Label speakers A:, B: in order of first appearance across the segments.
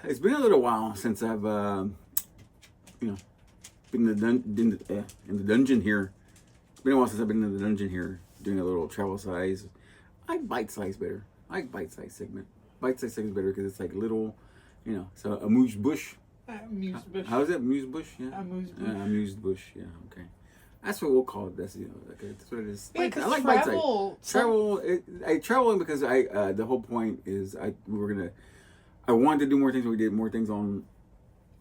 A: it's been a little while since I've, you know, been in the dungeon here. It's been a while since I've been in the dungeon here doing a little travel size. I like bite size better. I like bite size segment. Bite size segment better because it's like little, So Amuse Bouche.
B: Amuse Bouche.
A: How is it? Amuse Bouche? Yeah.
B: Amuse Bouche.
A: Amuse Bouche. Yeah. Okay. That's what we'll call it. That's that's what it is.
B: Yeah, because
A: I like
B: travel.
A: Travel. I travel because the whole point is I wanted to do more things. We did more things on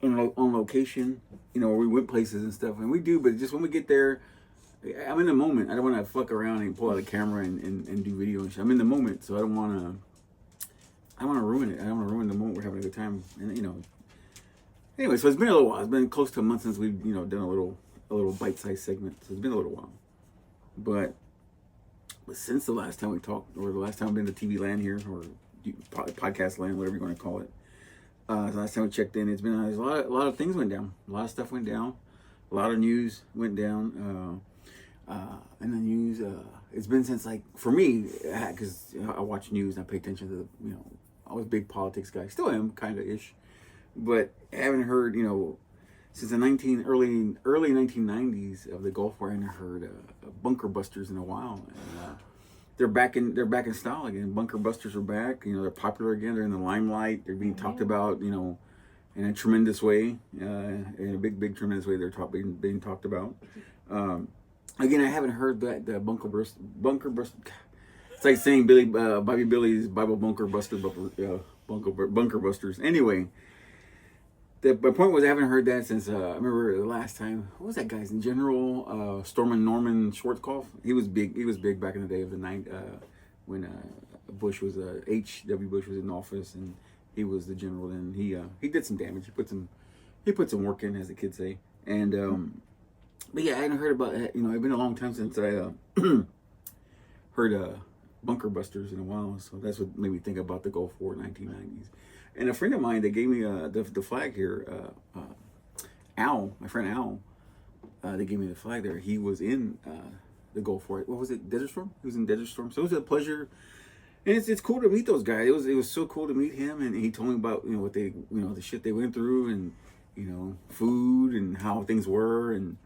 A: location. We went places and stuff, and we do. But just when we get there, I'm in the moment. I don't want to fuck around and pull out a camera and do video and shit. I'm in the moment, so I don't want to. I want to ruin it. I don't want to ruin the moment we're having a good time. And Anyway, so it's been a little while. It's been close to a month since we've done a little bite-sized segment. So it's been a little while. But since the last time we talked, or the last time I've been to TV land here, or podcast land, whatever you want to call it. The last time we checked in, it's been a lot of things went down. A lot of stuff went down. A lot of news went down. And the news, it's been since, like, for me, because I watch news and I pay attention to I was a big politics guy. Still am, kind of ish. But I haven't heard, since the early 1990s of the Gulf War, I haven't heard bunker busters in a while. And, they're back in style again. Bunker busters are back. They're popular again. They're in the limelight. They're being talked about, in a tremendous way, in a big tremendous way. They're being talked about. Again, I haven't heard that the bunker bust. It's like saying Bobby Billy's Bible bunker busters. Anyway. My point was I haven't heard that since I remember the last time. What was that guy's in General Norman Schwarzkopf? He was big. He was big back in the day of the night when Bush was H.W. Bush was in office and he was the general. Then he did some damage. He put some work in, as the kids say. And but yeah, I hadn't heard about it. It's been a long time since I heard bunker busters in a while. So that's what made me think about the Gulf War 1990s. And a friend of mine that gave me the flag here, Al, my friend Al, they gave me the flag there. He was in the Gulf War. What was it? Desert Storm? He was in Desert Storm. So it was a pleasure. And it's cool to meet those guys. It was so cool to meet him, and he told me about what they the shit they went through, and food and how things were, and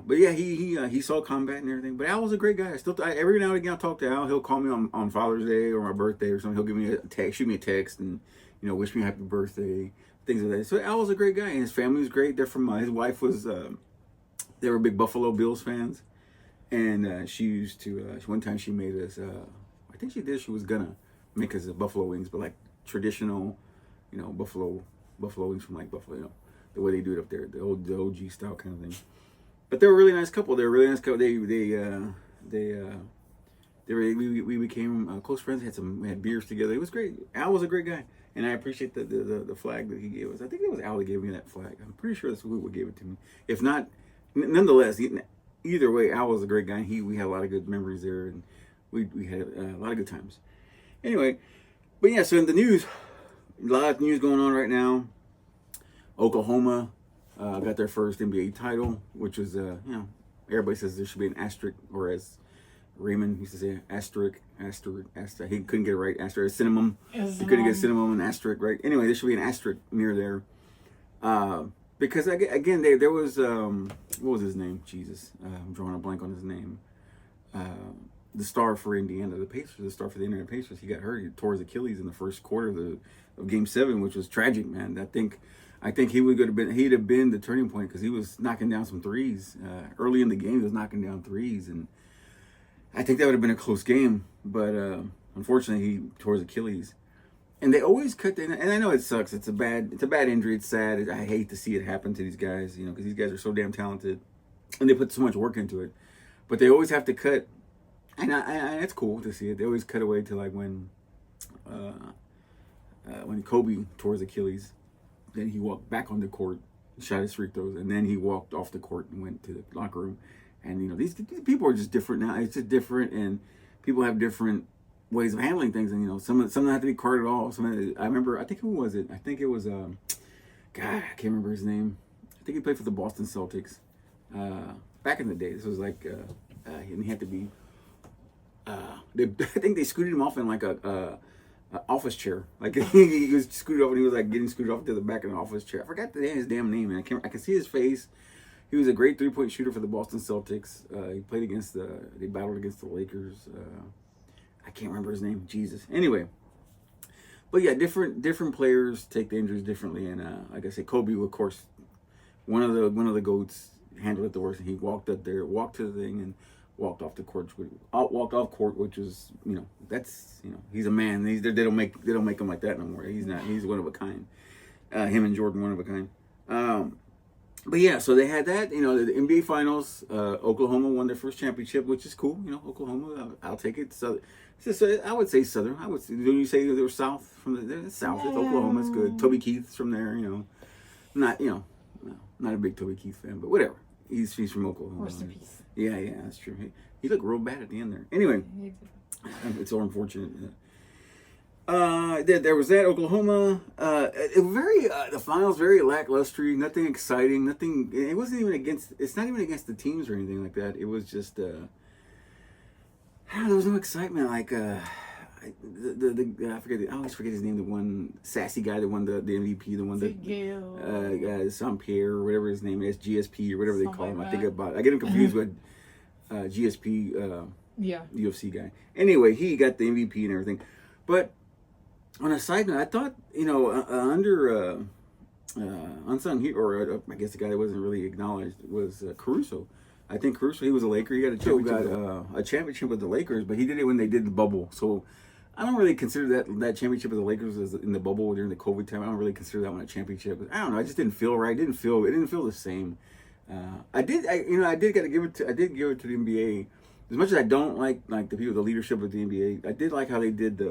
A: but yeah, he saw combat and everything. But Al was a great guy. Every now and again I'll talk to Al. He'll call me on Father's Day or my birthday or something. He'll give me a text, shoot me a text, and wish me happy birthday, things like that. So Al was a great guy, and his family was great. They're from his wife was they were big Buffalo Bills fans, and she used to one time she made us I think she was gonna make us buffalo wings, but like traditional buffalo wings from like Buffalo, the way they do it up there, the OG style kind of thing. But they were a really nice couple. We became close friends. We had beers together. It was great. Al was a great guy, and I appreciate the flag that he gave us. I think it was Al that gave me that flag. I'm pretty sure that's who gave it to me. If not, nonetheless, either way, Al was a great guy. We had a lot of good memories there, and we had a lot of good times. Anyway, but yeah, so in the news, a lot of news going on right now. Oklahoma got their first NBA title, which was everybody says there should be an asterisk, or as Raymond used to say, asterisk. He couldn't get it right. Asterisk, cinnamon. He couldn't get cinnamon and asterisk right. Anyway, there should be an asterisk near there. Because again, there was what was his name? Jesus, I'm drawing a blank on his name. The star for Indiana, the Pacers, the star for the Indiana Pacers. He got hurt. He tore his Achilles in the first quarter of Game 7, which was tragic, man. I think he'd have been the turning point because he was knocking down some threes early in the game. He was knocking down threes, and I think that would have been a close game. But unfortunately, he tore his Achilles. And they always cut and I know it sucks. It's a bad injury. It's sad. I hate to see it happen to these guys, because these guys are so damn talented, and they put so much work into it. But they always have to cut, and it's cool to see it. They always cut away to like when Kobe tore his Achilles. Then he walked back on the court, shot his free throws, and then he walked off the court and went to the locker room. And these people are just different now. It's just different, and people have different ways of handling things. And some have to be carded off. I remember. I think who was it? I think it was God. I can't remember his name. I think he played for the Boston Celtics back in the day. This was like, and he had to be. I think they scooted him off in like a office chair. Like he was scooted over, and he was like getting scooted off to the back of the office chair. I forgot his damn name, and I can see his face. He was a great 3-point shooter for the Boston Celtics. He played they battled against the Lakers. I can't remember his name. Jesus. Anyway, but yeah, different players take the injuries differently, and like I said, Kobe, of course, one of the goats, handled it the worst, and he walked up there, walked to the thing, and walked off the court. Walked off court, which is that's he's a man. They don't make him like that no more. He's not. He's one of a kind. Him and Jordan, one of a kind. But yeah, so they had that. The NBA Finals. Oklahoma won their first championship, which is cool. Oklahoma. I'll take it. So I would say Southern. I would say, when you say they're South they're South. It's Oklahoma. It's good. Toby Keith's from there. Not not a big Toby Keith fan, but whatever. He's from Oklahoma.
B: Rest in peace.
A: Yeah, that's true. He looked real bad at the end there. Anyway, it's so unfortunate. There was that Oklahoma. The finals very lackluster. Nothing exciting. Nothing. It wasn't even against. It's not even against the teams or anything like that. It was just. There was no excitement. Like I always forget his name. The one sassy guy that won the MVP. The one that Saint Pierre or whatever his name is, GSP or whatever they call him. I get him confused with GSP. UFC guy. Anyway, he got the MVP and everything. But on a side note, I thought under unsung hero, or I guess the guy that wasn't really acknowledged was Caruso. I think Caruso, he was a Laker. He got a championship with the Lakers, but he did it when they did the bubble. So I don't really consider that championship with the Lakers as in the bubble during the COVID time. I don't really consider that one a championship. I don't know. I just didn't feel right. It didn't feel the same. I did give it to the NBA. As much as I don't like the people, the leadership of the NBA, I did like how they did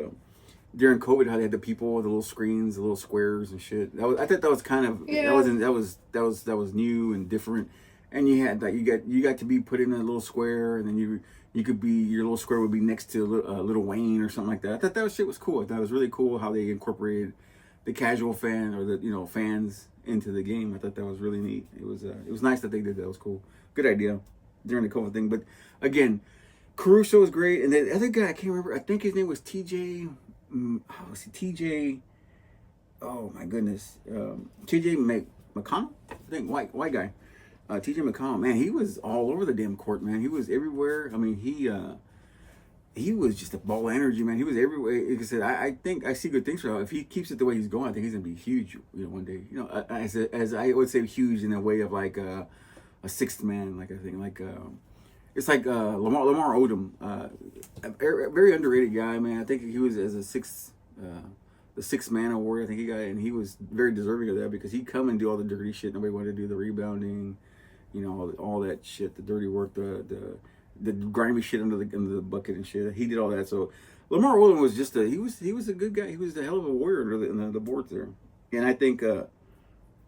A: during COVID, how they had the people, the little screens, the little squares and shit. I thought that was kind of that was new and different. And you had you got to be put in a little square, and then you could be, your little square would be next to Little Wayne or something like that. I thought that shit was cool. I thought it was really cool how they incorporated the casual fan or the fans into the game. I thought that was really neat. It was nice that they did that. It was cool. Good idea during the COVID thing. But again, Caruso was great, and the other guy I can't remember. I think his name was TJ. TJ. Oh my goodness, TJ McConnell. I think white guy. TJ McConnell, man, he was all over the damn court, man. He was everywhere. I mean, he was just a ball of energy, man. He was everywhere. Like I said, I think I see good things for him. If he keeps it the way he's going, I think he's gonna be huge. One day, as I would say, huge in a way of like a sixth man, like I think, it's like Lamar Odom, a very underrated guy, man. I think he was as the sixth man award. I think he got, and he was very deserving of that because he'd come and do all the dirty shit. Nobody wanted to do the rebounding, all that shit, the dirty work, the grimy shit under the bucket and shit. He did all that. So Lamar Odom was just he was a good guy. He was a hell of a warrior under the boards there. And I think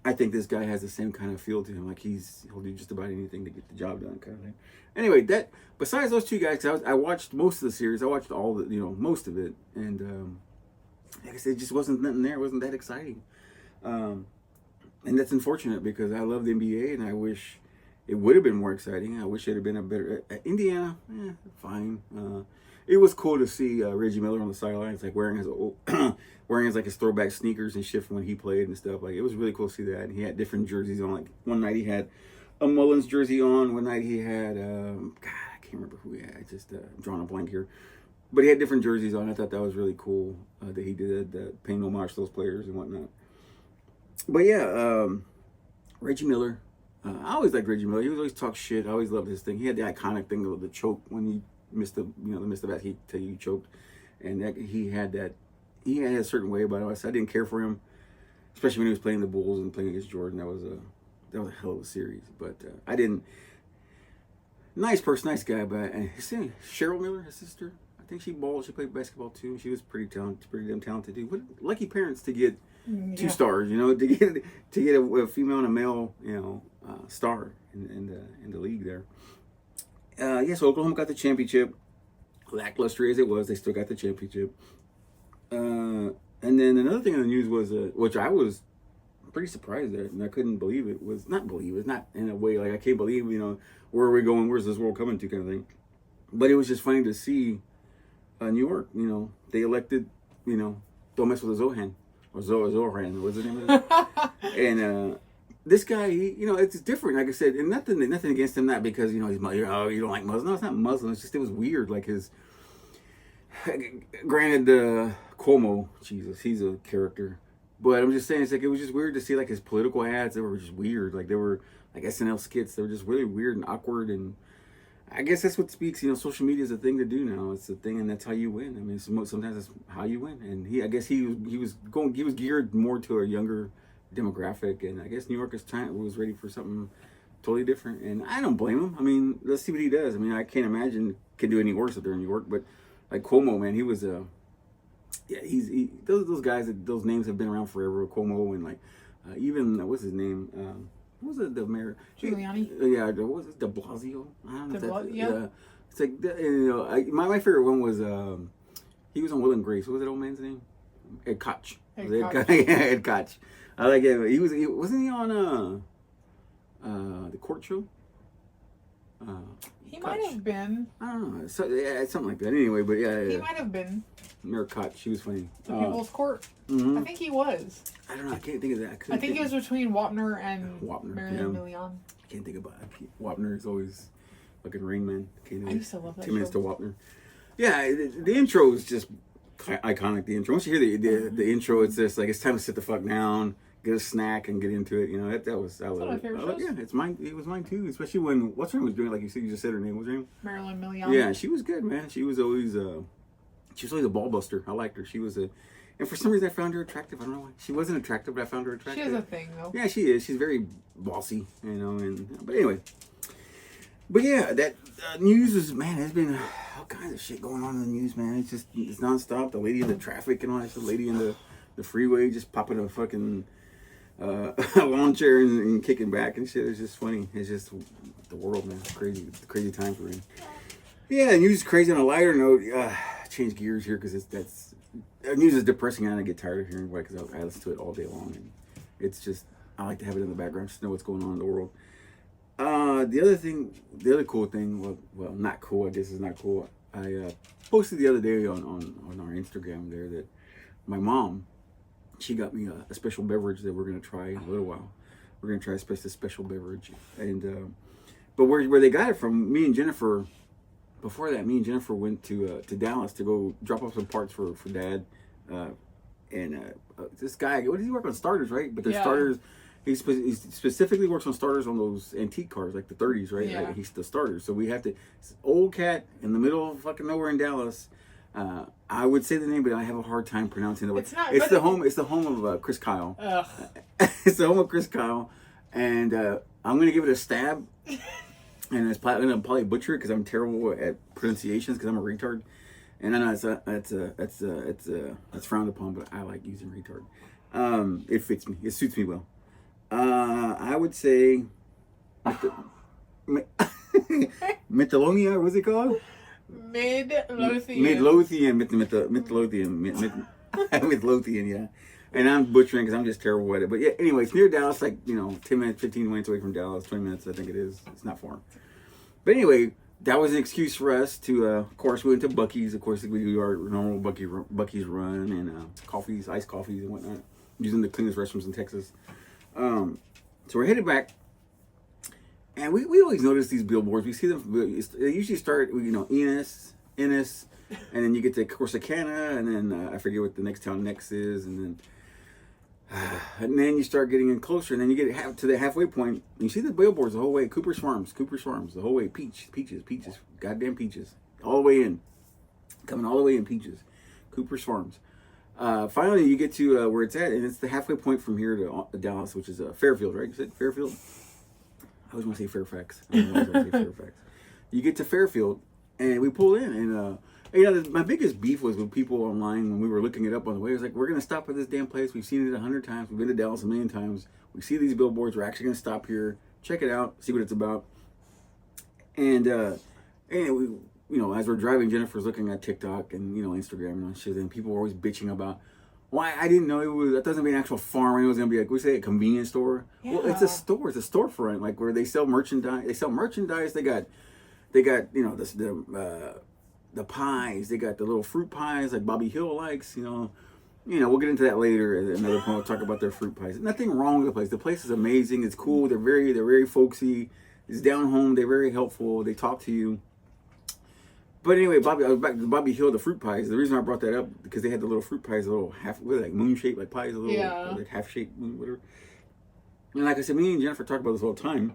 A: this guy has the same kind of feel to him. Like he'll do just about anything to get the job done, kind of thing. Anyway, besides those two guys, I watched most of the series. I watched all the most of it, and like I said, it just wasn't nothing there. It wasn't that exciting, and that's unfortunate because I love the NBA and I wish it would have been more exciting. I wish it had been a better Indiana. Fine. It was cool to see Reggie Miller on the sidelines, like wearing his throwback sneakers and shit from when he played and stuff. Like it was really cool to see that. And he had different jerseys on. Like one night he had a Mullins jersey on. One night he had I can't remember who he had. I'm drawing a blank here. But he had different jerseys on. I thought that was really cool that he did that, paying homage to those players and whatnot. But yeah, Reggie Miller. I always liked Reggie Miller. He was always talk shit. I always loved his thing. He had the iconic thing of the choke when he missed the basket till you choked, and he had a certain way about it. I didn't care for him, especially when he was playing the Bulls and playing against Jordan. That was a hell of a series. But I didn't. Nice person, nice guy. But Cheryl Miller, his sister. I think she played basketball too. She was pretty damn talented too. What lucky parents to get two stars, to get a female and a male, star in the league there. So Oklahoma got the championship. Lackluster as it was, they still got the championship. And then another thing in the news was, which I was pretty surprised at, and I couldn't believe it. It's not in a way like I can't believe, where are we going? Where's this world coming to, kind of thing. But it was just funny to see New York. They elected don't mess with a Zohan or Zoran. What's his name? And this guy, it's different. Like I said, and nothing against him. Not because he's you don't like Muslims. No, it's not Muslim. It's just it was weird. Like his. Granted, Cuomo, Jesus, he's a character. But I'm just saying, it's like it was just weird to see like his political ads. They were just weird. Like they were like SNL skits. They were just really weird and awkward. And I guess that's what speaks. Social media is a thing to do now. It's a thing, and that's how you win. I mean, sometimes that's how you win. And I guess he was geared more to a younger demographic. And I guess New York was ready for something totally different. And I don't blame him. I mean, let's see what he does. I mean, I can't imagine can do any worse if they're in New York. But like Cuomo, man, he was those guys, those names have been around forever. Cuomo and like even what's his name? What was it? The mayor?
B: Giuliani.
A: Yeah, what was it? De Blasio. I don't know.
B: Yeah.
A: It's like my favorite one was he was on Will and Grace. What was that old man's name? Ed Koch. Ed Koch. I like it. Wasn't he on the court show?
B: He might have been.
A: I don't know. So, yeah, something like that. Anyway, but yeah.
B: He might have been.
A: Mayor Koch. She was funny.
B: The People's Court.
A: Mm-hmm.
B: I think he was.
A: I don't know. I can't think of that.
B: I think it was between Wapner and Marilyn Milian.
A: I can't think about it. Wapner is always fucking Rain Man.
B: I used to love that
A: 2 minutes to Wapner. Yeah, the intro is just iconic. The intro. Once you hear the intro, it's just like it's time to sit the fuck down, get a snack, and get into it. That was I love it. Yeah, it's mine. It was mine too. Especially when what's her name was doing. Like you just said her name. What's her name?
B: Marilyn Milian.
A: Yeah, she was good, man. She was always a ball buster. I liked her. She was and for some reason I found her attractive. I don't know why. She wasn't attractive, but I found her attractive.
B: She has a thing though.
A: Yeah, she is. She's very bossy, but anyway. But yeah, that news is, man, there's been all kinds of shit going on in the news, man. It's nonstop. The lady in the traffic and all that. The lady in the freeway just popping a fucking lawn chair and kicking back and shit. It's just funny. It's just the world, man. It's crazy times we're in. Yeah, the news is crazy. On a lighter note, change gears here because news is depressing and I get tired of hearing about it because I listen to it all day long. And it's just, I like to have it in the background just to know what's going on in the world. The other cool thing, well, not cool, I guess it's not cool. I posted the other day on our Instagram there that my mom, she got me a special beverage that we're going to try in a little while. We're going to try a special beverage. And, but where they got it from, me and Jennifer, before that, me and Jennifer went to Dallas to go drop off some parts for Dad. This guy, what does he work on? Starters, right? But the starters, he specifically works on starters on those antique cars, like the 30s, right?
B: Yeah.
A: Like he's the starter. So we have to, old cat in the middle of fucking nowhere in Dallas. I would say the name, but I have a hard time pronouncing it. It's the home of Chris Kyle.
B: Ugh.
A: It's the home of Chris Kyle, and I'm gonna give it a stab. And I'm gonna probably butcher it because I'm terrible at pronunciations because I'm a retard. And I know that's frowned upon, but I like using retard. It fits me. It suits me well. I would say Mytholonia. What's it called?
B: Midlothian.
A: Midlothian. Yeah. And I'm butchering because I'm just terrible at it. But yeah, anyway, it's near Dallas, like 10 minutes, 15 minutes away from Dallas, 20 minutes, I think it is. It's not far. But anyway, that was an excuse for us to, of course, we went to Buc-ee's. Of course, we do our normal Buc-ee's run and coffees, iced coffees and whatnot, using the cleanest restrooms in Texas. So we're headed back. And we always notice these billboards. We see them, they usually start, Ennis, and then you get to Corsicana, and then I forget what the next town next is, and then you start getting in closer, and then you get to the halfway point. And you see the billboards the whole way. Cooper's Farms, the whole way. Peaches, goddamn peaches, all the way in, coming all the way in peaches. Cooper's Farms. Finally, you get to where it's at, and it's the halfway point from here to Dallas, which is Fairfield, right? You said Fairfield. I always want to say Fairfax. You get to Fairfield, and we pull in, and my biggest beef was with people online when we were looking it up on the way. It was like, we're going to stop at this damn place. We've seen it 100 times. We've been to Dallas a million times. We see these billboards. We're actually going to stop here, check it out, see what it's about. And we, as we're driving, Jennifer's looking at TikTok and, Instagram and shit. And people were always bitching about, why I didn't know that doesn't be an actual farm. It was going to be like, we say a convenience store. Yeah. Well, it's a store. It's a storefront, like where they sell merchandise. They got, the pies. They got the little fruit pies like Bobby Hill likes. We'll get into that later. At another point, we'll talk about their fruit pies. Nothing wrong with the place. The place is amazing. It's cool. They're very folksy. It's down home. They're very helpful. They talk to you. But anyway, I was back to Bobby Hill, the fruit pies. The reason I brought that up because they had the little fruit pies, a little like moon shaped like pies, like half shaped moon, whatever. And like I said, me and Jennifer talk about this all the time.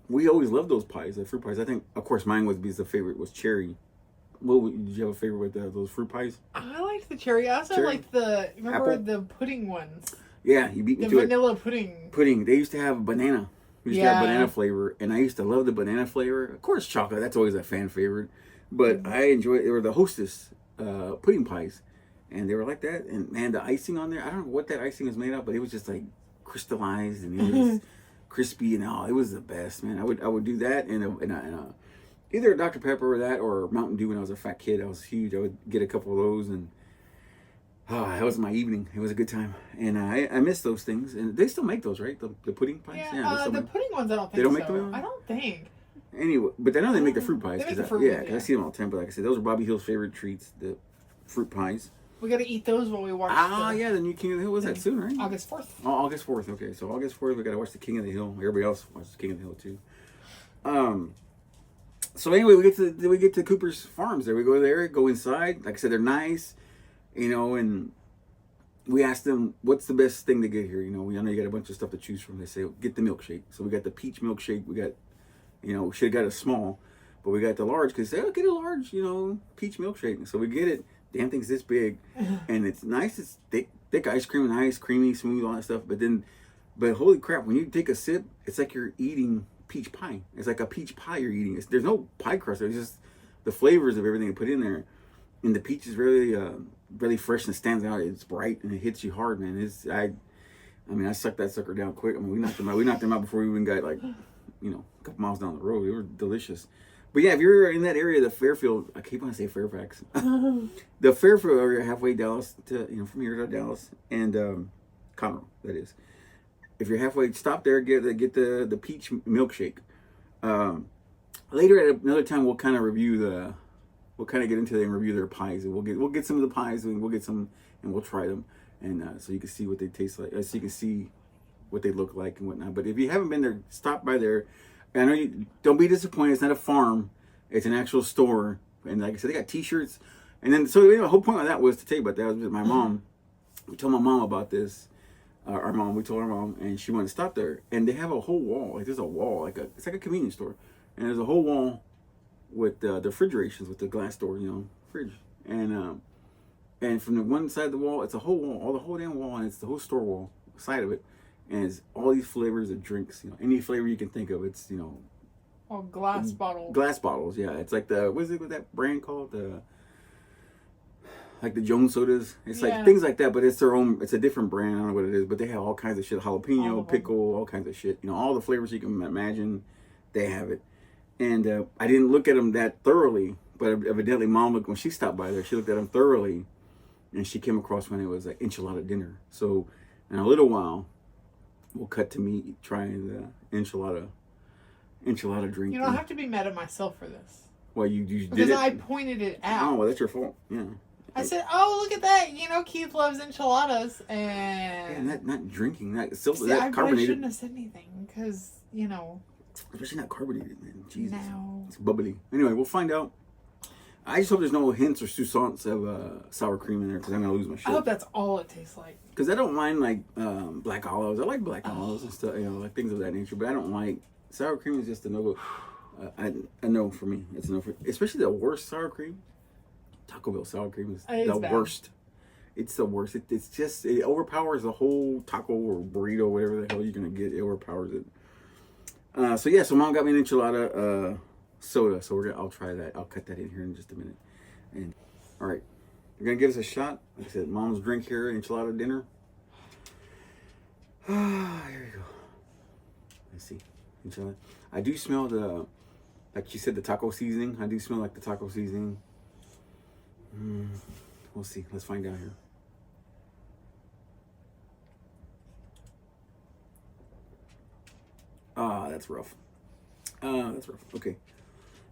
A: We always loved those pies, the fruit pies. I think, of course, mine was because the favorite was cherry. Did you have a favorite with those fruit pies?
B: I liked the cherry. I also liked the pudding ones.
A: Yeah, you beat me
B: to
A: it.
B: The vanilla pudding.
A: Pudding. They used to have banana. We used to have banana flavor, and I used to love the banana flavor. Of course, chocolate. That's always a fan favorite. But I enjoyed. They were the Hostess pudding pies, and they were like that. And man, the icing on there. I don't know what that icing is made of, but it was just like crystallized and it was crispy and it was the best, man. I would do that and either a Dr. Pepper or that or Mountain Dew when I was a fat kid. I was huge. I would get a couple of those and that was my evening. It was a good time. And I miss those things. And they still make those, right? The pudding pies?
B: Yeah, the pudding ones I don't think
A: they don't make them anymore?
B: I don't think.
A: Anyway, but I know they make the fruit pies.
B: Because
A: I see them all the time. But like I said, those are Bobby Hill's favorite treats, the fruit pies.
B: We got to eat those while we watch.
A: The new King of the Hill. Was that soon, right?
B: August 4th.
A: Oh, August 4th. Okay, so August 4th, we got to watch the King of the Hill. Everybody else watches King of the Hill too. So anyway, we get to Cooper's Farms. There we go. There, go inside. Like I said, they're nice, and we asked them what's the best thing to get here. I know you got a bunch of stuff to choose from. They say get the milkshake. So we got the peach milkshake. We got, we should have got a small, but we got the large because they say, get a large, peach milkshake. So we get it. Damn thing's this big, and it's nice. It's thick ice cream, nice, creamy, smooth, all that stuff. But holy crap, when you take a sip, it's like you're eating peach pie. It's like a peach pie you're eating. There's no pie crust. It's just the flavors of everything you put in there, and the peach is really, really fresh and stands out. It's bright and it hits you hard, man. I sucked that sucker down quick. We knocked them out. We knocked them out before we even got a couple miles down the road. They were delicious. But yeah, if you're in that area, the Fairfield, I keep on saying Fairfax, the Fairfield area, halfway Dallas from here to Dallas and Conroe, that is. If you're halfway, stop there, get the peach milkshake. Later at another time, we'll kind of get into them and review their pies. And we'll get some of the pies and we'll get some and we'll try them, and so you can see what they taste like, so you can see what they look like and whatnot. But if you haven't been there, stop by there. I know don't be disappointed. It's not a farm; it's an actual store. And like I said, they got T-shirts. And then the whole point of that was to tell you about that. Was with my mom. We told my mom about this. We told our mom, and she wanted to stop there. And they have a whole wall. Like there's a wall, it's like a convenience store. And there's a whole wall with the refrigerations with the glass door, fridge. And from the one side of the wall, it's a whole wall, the whole damn wall, and it's the whole store wall side of it. And it's all these flavors of drinks, any flavor you can think of. It's,
B: glass bottles.
A: Glass bottles, yeah. It's like what is it with that brand called? Like the Jones sodas. It's like things like that, but it's their own, it's a different brand. I don't know what it is, but they have all kinds of shit. Jalapeno, pickle, all kinds of shit. All the flavors you can imagine, they have it. And I didn't look at them that thoroughly, but evidently Mom looked, when she stopped by there, she looked at them thoroughly, and she came across when it was like enchilada dinner. So in a little while, we'll cut to me trying the enchilada drink.
B: You don't have to be mad at myself for this.
A: Well, you did it.
B: Because I pointed it out.
A: Oh, well, that's your fault. Yeah.
B: I said, "Oh, look at that! Keith loves enchiladas." And
A: not drinking that. Still,
B: see,
A: that
B: I
A: carbonated.
B: shouldn't have said anything because
A: Especially not carbonated, man. Jesus,
B: no.
A: It's bubbly. Anyway, we'll find out. I just hope there's no hints or soupçons of sour cream in there because I'm gonna lose my shit.
B: I hope that's all it tastes like.
A: Because I don't mind black olives. I like black olives and stuff, like things of that nature. But I don't like sour cream. Is just a no. I know for me, it's a no for. Especially the worst sour cream. Taco Bell sour cream is the worst. It's the worst. It overpowers the whole taco or burrito, whatever the hell you're gonna get. It overpowers it. So Mom got me an enchilada soda. So I'll try that. I'll cut that in here in just a minute. And all right, you're gonna give us a shot. Like I said, Mom's drink here, enchilada dinner. Here we go. Let's see, enchilada. I do smell like you said, the taco seasoning. I do smell like the taco seasoning. We'll see. Let's find out here. That's rough. That's rough. Okay.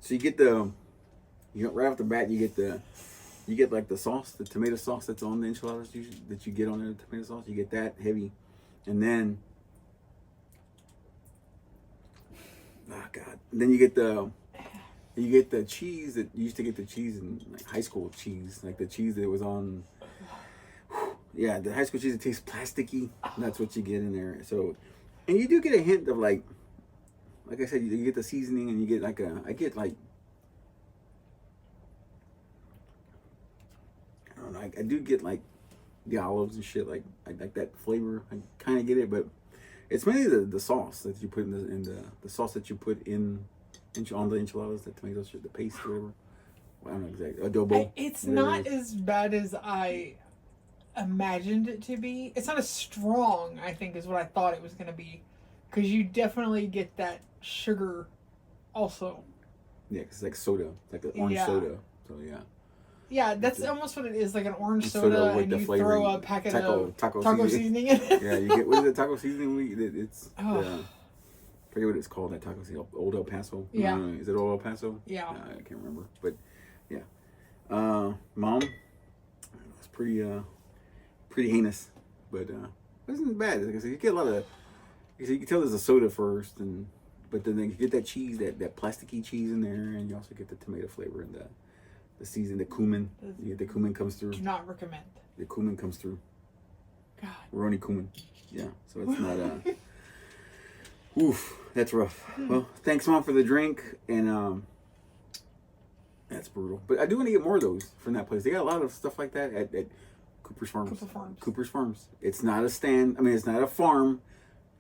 A: So you get the right off the bat you get like the sauce, the tomato sauce that's on the enchiladas that you get on the tomato sauce. You get that heavy, and then then you get the cheese that you used to get the cheese in like high school cheese, like the cheese that was on. Yeah, the high school cheese that tastes plasticky. That's what you get in there. So, and you do get a hint of like I said, you get the seasoning, and you get I get like. I don't know. I do get like the olives and shit. Like I like that flavor. I kind of get it, but it's mainly the sauce that you put in the sauce that you put on the enchiladas, the tomato shit, the paste, or whatever. Well, I don't know exactly. Adobo.
B: It's not as bad as I imagined it to be. It's not as strong, I think, as what I thought it was going to be, because you definitely get that sugar, also.
A: Yeah, because it's like soda, like an orange soda. So yeah.
B: Yeah, that's almost what it is, like an orange soda, and you throw a packet of taco seasoning in it.
A: Yeah, you get, what is it, taco seasoning? It's, I forget what it's called, that taco seasoning, Old El Paso?
B: Yeah.
A: Is it Old El Paso?
B: Yeah.
A: I can't remember, but yeah. Mom, it's pretty heinous, but it wasn't bad. Like I said, you get a lot of, you can tell there's a soda first, but then you get that cheese, that plasticky cheese in there, and you also get the tomato flavor and the season, the cumin. The cumin comes through.
B: Do not recommend.
A: The cumin comes through.
B: God.
A: Roni cumin. Yeah, so it's not oof, that's rough. Well, thanks, Mom, for the drink, and that's brutal. But I do want to get more of those from that place. They got a lot of stuff like that at Cooper's Farms. Cooper's Farms. It's not a stand. I mean, it's not a farm.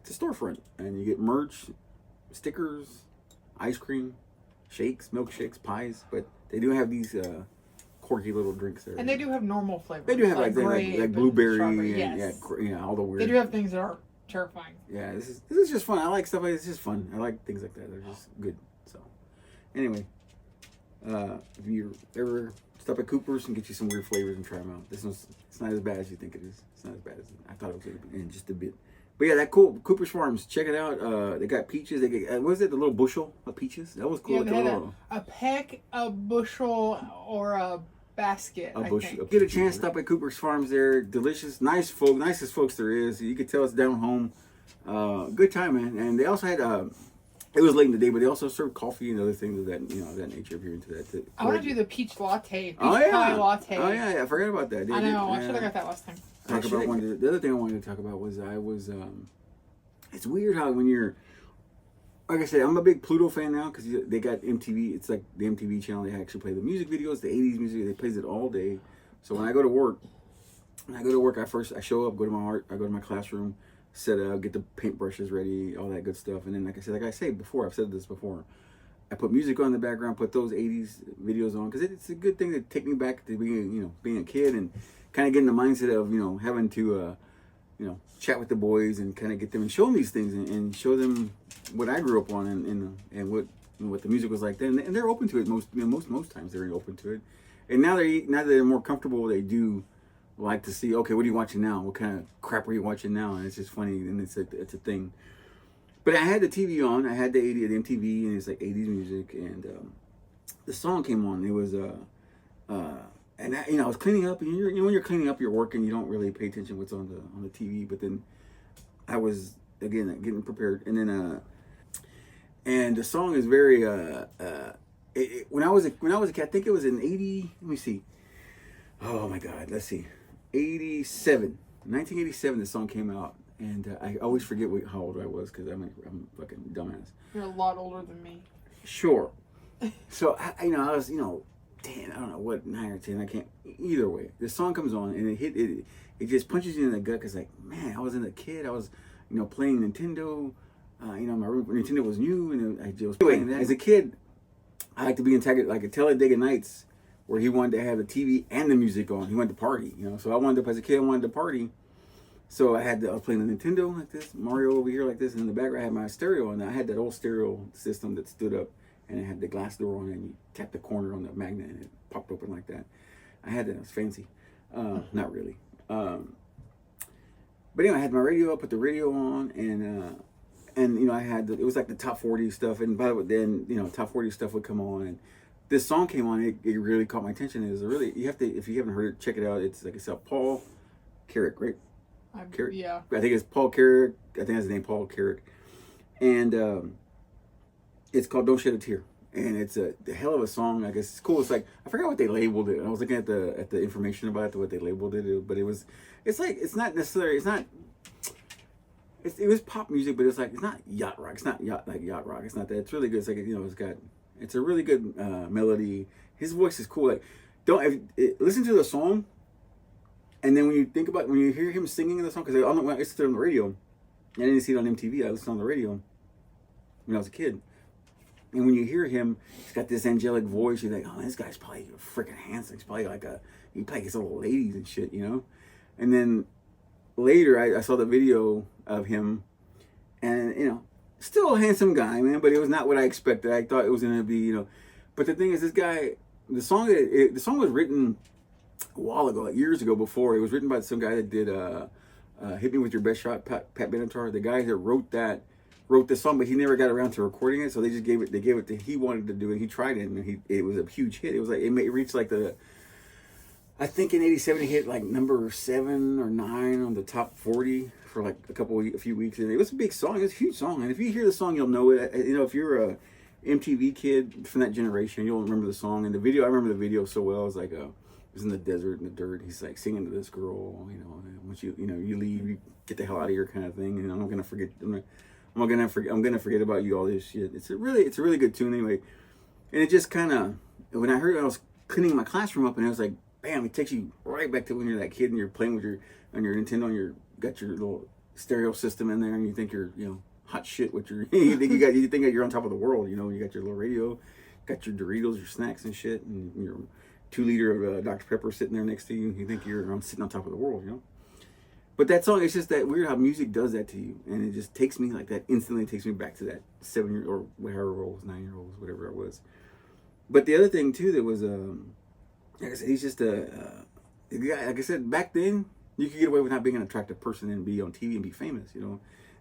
A: It's a storefront, and you get merch, stickers, ice cream, shakes, milkshakes, pies, but they do have these quirky little drinks there.
B: And they do have normal flavors.
A: They do have like blueberry and
B: yes.
A: all the weird.
B: They do have things that are terrifying.
A: Yeah, this is just fun. I like stuff like this. It's just fun. I like things like that. They're just good. So, anyway, if you ever stop at Cooper's and get you some weird flavors and try them out, it's not as bad as you think it is. It's not as bad as I thought it was going to be, in just a bit. But yeah, that cool Cooper's Farms. Check it out. They got peaches. They get what was it? The little bushel of peaches. That was cool.
B: Yeah, they had a peck, a bushel, or a basket.
A: A bushel. Get a chance to stop at Cooper's Farms. There, delicious, nice folk, nicest folks there is. You could tell it's down home. Good time, man. And they also had it was late in the day, but they also served coffee and other things of that that nature. If you're into that,
B: I want to do the peach latte, pie latte.
A: Oh yeah, I forgot about that.
B: I know. I should have got that last time.
A: The other thing I wanted to talk about was it's weird how when you're, like I said, I'm a big Pluto fan now because they got MTV. It's like the MTV channel. They actually play the music videos, the 80s music. They plays it all day. So when I go to work, I show up, go to my classroom, set up, get the paintbrushes ready, all that good stuff. And then like I say before, I've said this before, I put music on in the background, put those 80s videos on because it's a good thing to take me back to being a kid and kind of get in the mindset of having to chat with the boys and kind of get them and show them these things and show them what I grew up on and what the music was like then. And they're open to it most times. They're open to it. And now that they're more comfortable, they do like to see, okay, what are you watching now? What kind of crap are you watching now? And it's just funny, and it's a thing. But I had the TV on. I had the MTV, and it's like 80s music, and the song came on. It was and I was cleaning up, and when you're cleaning up, you're working, you don't really pay attention to what's on the TV. But then I was again getting prepared, and then and the song is very when I was a kid, I think it was in 80. Let me see. Oh my God, let's see. 1987, the song came out, and I always forget how old I was because I'm a fucking dumbass.
B: You're a lot older than me.
A: Sure. So I was 10, I don't know what, 9 or 10, I can't, either way. The song comes on and it just punches you in the gut because like, man, I was a kid, I was, playing Nintendo, my Nintendo was new and I just was playing that. As a kid, I like to be in like a Talladega Nights where he wanted to have the TV and the music on. He wanted to party, so I wanted to, as a kid, I wanted to party. So I was playing the Nintendo like this, Mario over here like this, and in the background I had my stereo, and I had that old stereo system that stood up, and it had the glass door on it, and you tap the corner on the magnet, and it popped open like that. I had that. It was fancy. Not really. But anyway, I had my radio up, put the radio on, and I had it was like the top 40 stuff, and by the way, then top 40 stuff would come on, and this song came on, it really caught my attention. It was a really, you have to, if you haven't heard it, check it out. It's like I said, Paul Carrick, right? Carrick.
B: Yeah.
A: I think it's Paul Carrick. I think that's his name, Paul Carrick. And it's called "Don't Shed a Tear," and it's a hell of a song. I guess it's cool. It's like I forgot what they labeled it. I was looking at the information about it, what they labeled it, but it's like it's not necessarily it was pop music, but it's like it's not yacht rock. It's not yacht rock. It's not that. It's really good. It's like it's a really good melody. His voice is cool. Like listen to the song, and then when you hear him singing the song, because I listened to it on the radio. I didn't see it on MTV. I listened on the radio when I was a kid. And when you hear him, he's got this angelic voice. You're like, oh, this guy's probably freaking handsome. He's probably he probably gets little ladies and shit, you know? And then later, I saw the video of him. And, still a handsome guy, man. But it was not what I expected. I thought it was going to be, But the thing is, this guy, the song was written a while ago, like years ago before. It was written by some guy that did... Hit Me With Your Best Shot, Pat Benatar, the guy that wrote the song, but he never got around to recording it, so they gave it to, he wanted to do it, he tried it, and it was a huge hit. It was like, it reached like I think in 87 it hit like number 7 or 9 on the top 40 for like a few weeks, and it was a big song, it was a huge song, and if you hear the song, you'll know it. If you're a MTV kid from that generation, you'll remember the song, and the video, I remember the video so well. It was like was in the desert, in the dirt. He's like singing to this girl, once you leave, you get the hell out of here, kind of thing. And I'm gonna forget about you, all this shit. It's a really good tune anyway. And it just kind of, when I heard it, I was cleaning my classroom up, and it was like, bam! It takes you right back to when you're that kid and you're playing with your Nintendo, and you got your little stereo system in there, and you think you're hot shit with your you think that you're on top of the world. You got your little radio, got your Doritos, your snacks and shit, and your 2-liter of Dr. Pepper sitting there next to you. You think you're sitting on top of the world, But that song, it's just that weird how music does that to you, and it just takes me like that. Instantly takes me back to that 7-year or whatever I was, 9-year-old, whatever I was. But the other thing too that was, like I said, he's just a guy. Like I said, back then you could get away with not being an attractive person and be on TV and be famous.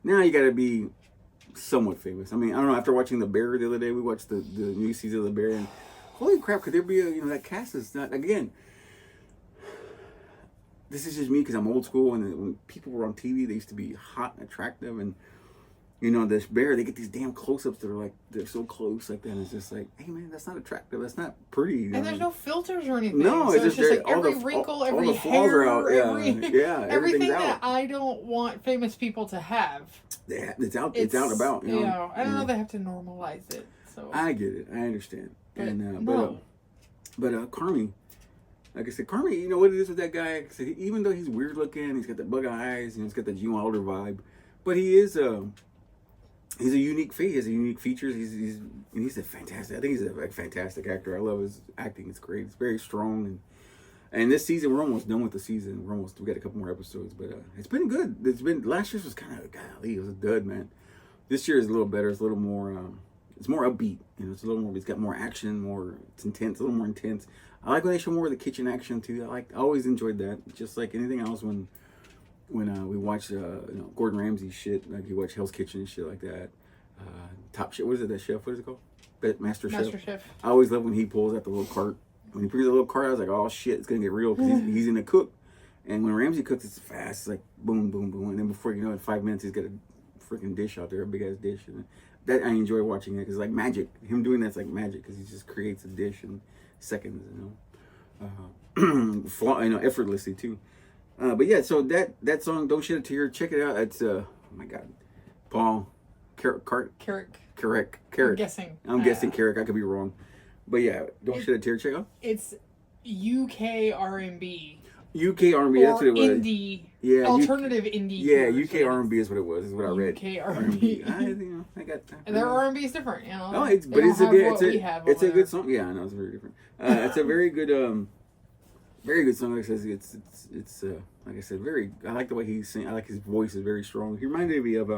A: Now you got to be somewhat famous. I mean, I don't know. After watching The Bear the other day, we watched the new season of The Bear, and holy crap, could there be that cast is not, again, this is just me because I'm old school, and when people were on TV, they used to be hot and attractive, and this Bear, they get these damn close-ups that are like, they're so close like that, and it's just like, hey man, that's not attractive, that's not pretty.
B: And there's no filters or anything.
A: No,
B: so it's just like every wrinkle, every hair, everything that I don't want famous people to have.
A: Yeah, it's out about.
B: I don't know, they have to normalize it. So
A: I get it, I understand.
B: But
A: Carmi, like I said, Carmi, what it is with that guy? Like I said, even though he's weird looking, he's got the bug eyes, he's got the Gene Wilder vibe, but he's a unique face. He has unique features. He's a fantastic. I think he's a fantastic actor. I love his acting. It's great. It's very strong. And this season, we're almost done with the season. We got a couple more episodes, but it's been good. Last year's was kind of, golly, it was a dud, man. This year is a little better. It's a little more. It's more upbeat. It's a little more. It's got more action. It's intense. A little more intense. I like when they show more of the kitchen action too. I always enjoyed that. Just like anything else when we watch Gordon Ramsay shit, like you watch Hell's Kitchen and shit like that. Top Chef. What is it? That chef? What is it called? Master Chef. I always love when he pulls out the little cart. When he brings the little cart, I was like, oh shit, it's gonna get real because he's in a cook. And when Ramsay cooks, it's fast. It's like boom, boom, boom, and then before you know it, in 5 minutes, he's got a freaking dish out there, a big ass dish. And that I enjoy watching it because like magic. Him doing that's like magic because he just creates a dish in seconds. Effortlessly too. But yeah, so that song, Don't Shed a Tear, check it out. It's oh my god, Paul Carrick.
B: I'm
A: guessing Carrick. I could be wrong, but yeah, Don't Shed a Tear. Check out.
B: It's UK R&B.
A: UK R&B. That's what it was.
B: Indie. Yeah. Alternative indie.
A: Yeah, UK R&B is what it was. Is what I read.
B: UK R&B.
A: I got.
B: And their R&B is different,
A: No, it's a good song. Yeah, I know it's very different. It's a very good song. Like I said, it's like I said, very. I like the way he sings. I like his voice is very strong. He reminded me of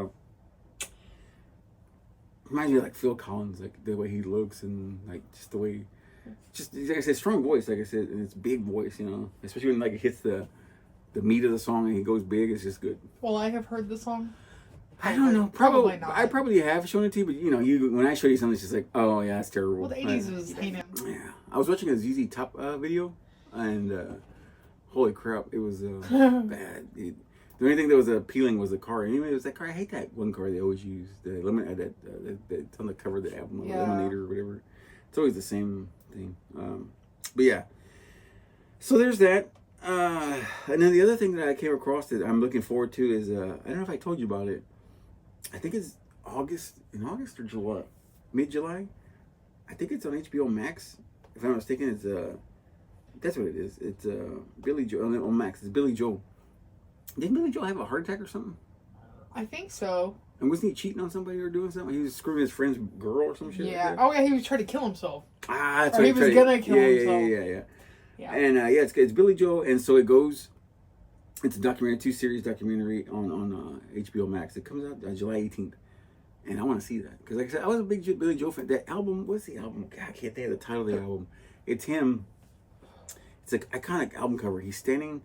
A: like Phil Collins, like the way he looks and like just the way, just like I said, strong voice. Like I said, and it's big voice. Especially when like it hits the meat of the song and he goes big. It's just good.
B: Well, I have heard the song.
A: I don't know.
B: Probably not.
A: I probably have shown it to you, but you know, when I show you something, it's just like, oh yeah, it's terrible.
B: Well, the 80s was, you know.
A: Yeah, I was watching a ZZ Top video, and holy crap, it was bad. The only thing that was appealing was the car. Anyway, it was that car. I hate that one car they always use. The that's on the cover of the album, Lemonade or whatever. It's always the same thing. But yeah. So there's that. And then the other thing that I came across that I'm looking forward to is I don't know if I told you about it. I think it's in August or July, mid-July. I think it's on HBO Max. If I'm not mistaken, it's that's what it is. It's Billy Joel on Max. It's Billy Joel. Didn't Billy Joel have a heart attack or something?
B: I think so.
A: And wasn't he cheating on somebody or doing something? He was screwing his friend's girl or some shit.
B: Yeah. Oh yeah, he was trying to kill himself.
A: That's
B: or
A: what
B: he was gonna kill himself.
A: Yeah. And yeah, it's Billy Joel, and so it goes. It's a documentary, 2-series documentary on HBO Max. It comes out July 18th, and I want to see that because, like I said, I was a big Billy Joel fan. That album, what's the album? God, I can't think of the title of the album. It's him. It's an iconic album cover. He's standing,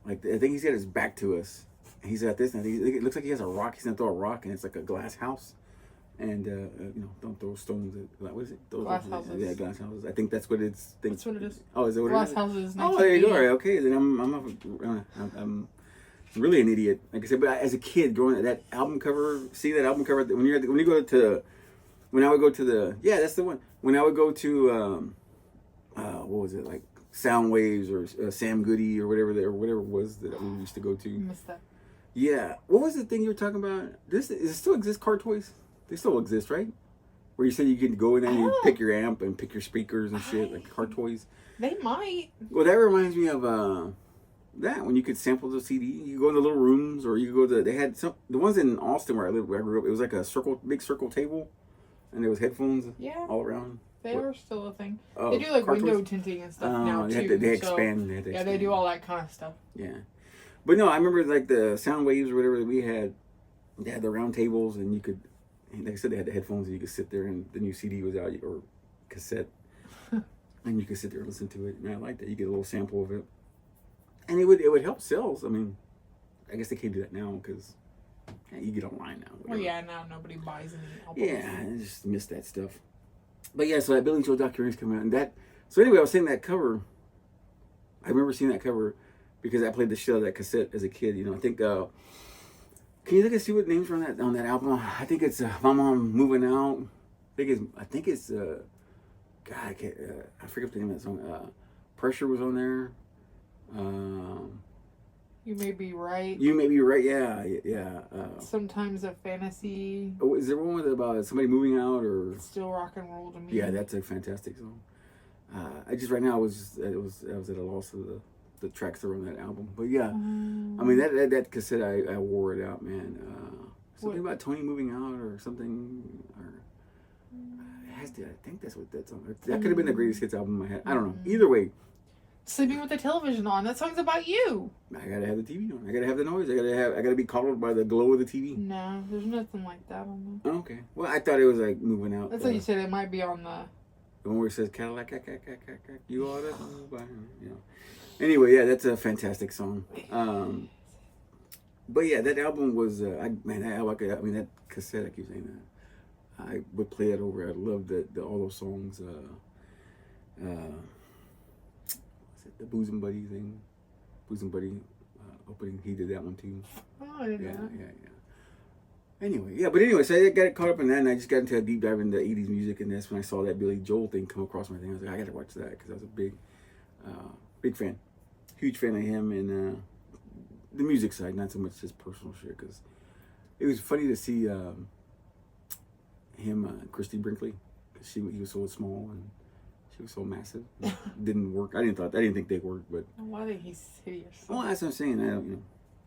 A: like I think he's got his back to us. And he's got this, and it looks like he has a rock. He's gonna throw a rock, and it's like a glass house. And you know, don't throw stones at what is it?
B: Glass houses.
A: Yeah, glass houses. I think that's what it's.
B: That's what it is.
A: Oh, is it what
B: glass
A: it is?
B: Glass houses.
A: Oh, there you go. Right, okay, then I'm really an idiot. Like I said, but as a kid, growing that album cover, see that album cover when you go to, when I would go to the that's the one. When I would go to what was it, like Sound Waves or Sam Goody or whatever it was that we used to go to.
B: Missed that.
A: Yeah, what was the thing you were talking about? Does it still exist? Car Toys? They still exist, right? Where you said you could go in there and you pick your amp and pick your speakers and shit, like Car Toys.
B: They might.
A: Well, that reminds me of that when you could sample the CD. You go in the little rooms, or you go to. They had the ones in Austin where I lived, where I grew up. It was like a big circle table, and there was headphones all around.
B: They are still a thing. They do like window tinting and stuff now too.
A: They expand.
B: They do all that kind of stuff.
A: Yeah, but no, I remember like the Sound Waves or whatever that we had. They had the round tables, and you could. Like I said, they had the headphones, and you could sit there, and the new CD was out, or cassette, and you could sit there and listen to it. And I liked that. You get a little sample of it, and it would help sales. I mean, I guess they can't do that now because you get online now.
B: Whatever. Well, yeah, now nobody buys any albums.
A: Yeah, I just miss that stuff. But yeah, so that Billy Joel documentary's coming out, and that. So anyway, I was saying that cover. I remember seeing that cover because I played the shit out of that cassette as a kid. You know, I think. Can you look and see what names are on that album? I think it's My Mom Moving Out. I think it's God, I forget the name of that song. Pressure was on there.
B: You May Be Right.
A: You May Be Right. Yeah.
B: Sometimes a Fantasy.
A: Oh, is there one with about somebody moving out or
B: Still Rock and Roll to Me?
A: Yeah, that's a fantastic song. I just right now I was at a loss of the tracks that were on that album, but yeah, I mean that cassette I wore it out, man. Something about Tony moving out or something, or it has to. I think that's what that song. That could have been the greatest hits album I had. I don't know. Either way,
B: Sleeping with the Television On. That song's about you.
A: I gotta have the TV on. I gotta have the noise. I gotta be coddled by the glow of the TV.
B: No, there's nothing like that on there.
A: Oh, okay. Well, I thought it was like moving out.
B: That's what you said. It might be on the
A: one where it says Cadillac, you ought to buy him. You know. Anyway, yeah, that's a fantastic song. But yeah, that album was, that cassette, I keep saying that. I would play it over. I loved all those songs. The Boozin' Buddy thing. Boozin' Buddy opening, he did that one too.
B: Oh, I didn't know that.
A: Anyway, so I got caught up in that, and I just got into a deep dive into 80s music, and that's when I saw that Billy Joel thing come across my thing. I was like, I gotta watch that, because I was a big fan. Huge fan of him, and the music side, not so much his personal shit, because it was funny to see him, Christy Brinkley, because he was so small, and she was so massive. It didn't work. I didn't think they worked, but.
B: Well, I think he's hideous.
A: Well, that's what I'm saying.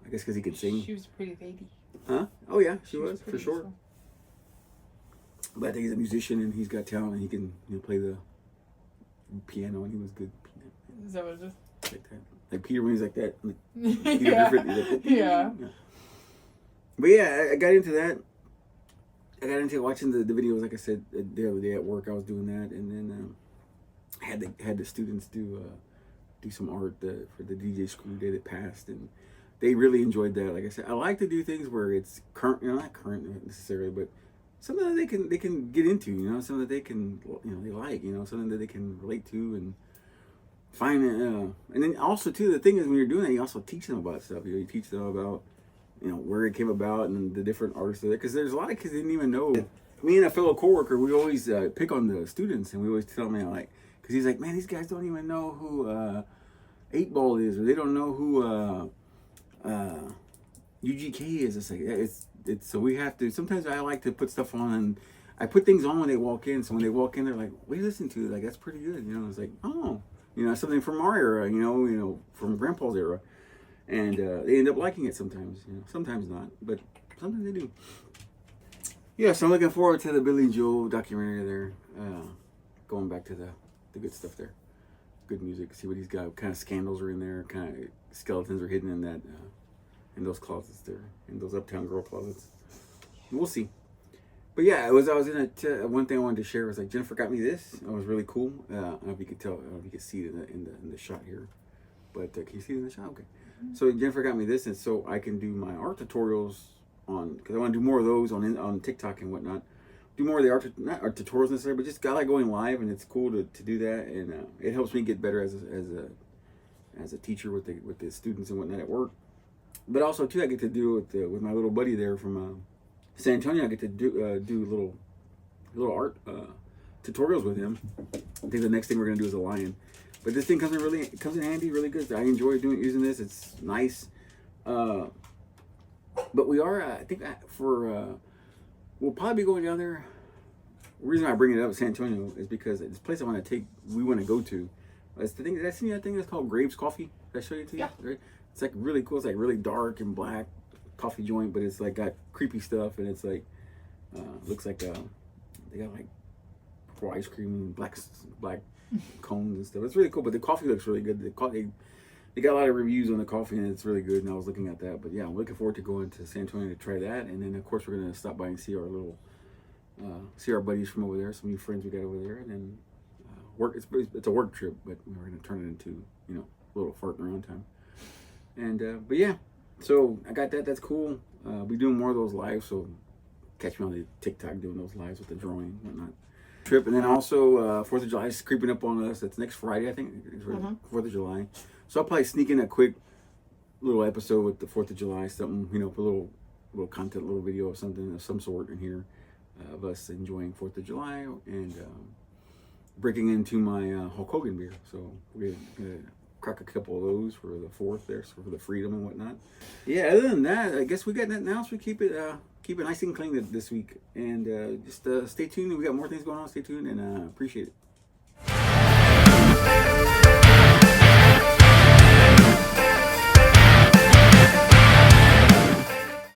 A: I guess because he could sing.
B: She was a pretty lady.
A: Huh? Oh yeah, she was
B: pretty,
A: for sure.
B: so.
A: But I think he's a musician and he's got talent and he can play the piano and he was good.
B: Is that what it is?
A: Like that. Like Peter when he's like that. Like,
B: Yeah.
A: Yeah. But yeah, I got into that. I got into watching the videos, like I said, the other day at work. I was doing that, and then had the students do some art for the DJ Screw Day that passed, and they really enjoyed that. Like I said, I like to do things where it's current, not current necessarily, but something that they can get into, something that they can, they like, something that they can relate to and find it. And then also too, the thing is when you're doing that, you also teach them about stuff. You teach them about, where it came about and the different artists there, because there's a lot of kids that didn't even know. Me and a fellow coworker, we always pick on the students, and we always tell them because he's like, man, these guys don't even know who 8 Ball is, or they don't know who UGK is. It's like it's so we have to. Sometimes I like to put stuff on, and I put things on when they walk in. So when they walk in, they're like, "What are you listening to?" Like, that's pretty good. It's like, oh, something from our era. From Grandpa's era, and they end up liking it sometimes. Sometimes not, but sometimes they do. Yeah, so I'm looking forward to the Billy Joel documentary there. Going back to the good stuff there. Good music. See what he's got. What kind of scandals are in there. Kind of skeletons are hidden in that, in those closets there, in those Uptown Girl closets. We'll see. But yeah, I was in one thing I wanted to share was like Jennifer got me this. It was really cool. I don't know if you could tell. I don't know if you could see it in the shot here. But can you see it in the shot? Okay. So Jennifer got me this, and so I can do my art tutorials because I want to do more of those on TikTok and whatnot. Do more of the not art tutorials necessarily, but just I like going live, and it's cool to do that, and it helps me get better as a teacher with the students and whatnot at work. But also too, I get to do it with my little buddy there from San Antonio. I get to do little art tutorials with him. I think the next thing we're gonna do is a lion. But this thing comes in handy, really good. I enjoy using this. It's nice. But we are, I think, we'll probably be going down there. The reason I bring it up, San Antonio, is because this place we want to go to. It's the thing. Did I see that thing that's called Graves Coffee? Did I show you to you?
B: Yeah.
A: Right? It's like really cool. It's like really dark and black coffee joint, but it's like got creepy stuff, and it's like looks like they got like purple ice cream and black cones and stuff. It's really cool, but the coffee looks really good. They got a lot of reviews on the coffee, and it's really good, and I was looking at that. But yeah, I'm looking forward to going to San Antonio to try that, and then of course we're gonna stop by and see our buddies from over there, some new friends we got over there, and then work. It's a work trip, but we're gonna turn it into a little farting around time. And but yeah, so I got that. That's cool. We doing more of those lives, so catch me on the TikTok doing those lives with the drawing and whatnot. Trip, and then also 4th of July is creeping up on us. That's next Friday, I think. It's 4th of July. So I'll probably sneak in a quick little episode with the 4th of July, something, a little content, little video of something of some sort in here of us enjoying 4th of July and breaking into my Hulk Hogan beer. So we're gonna crack a couple of those for the 4th there, so for the freedom and whatnot. Yeah, other than that, I guess we got nothing else. We keep it nice and clean this week, and just stay tuned. We got more things going on. Stay tuned, and appreciate it.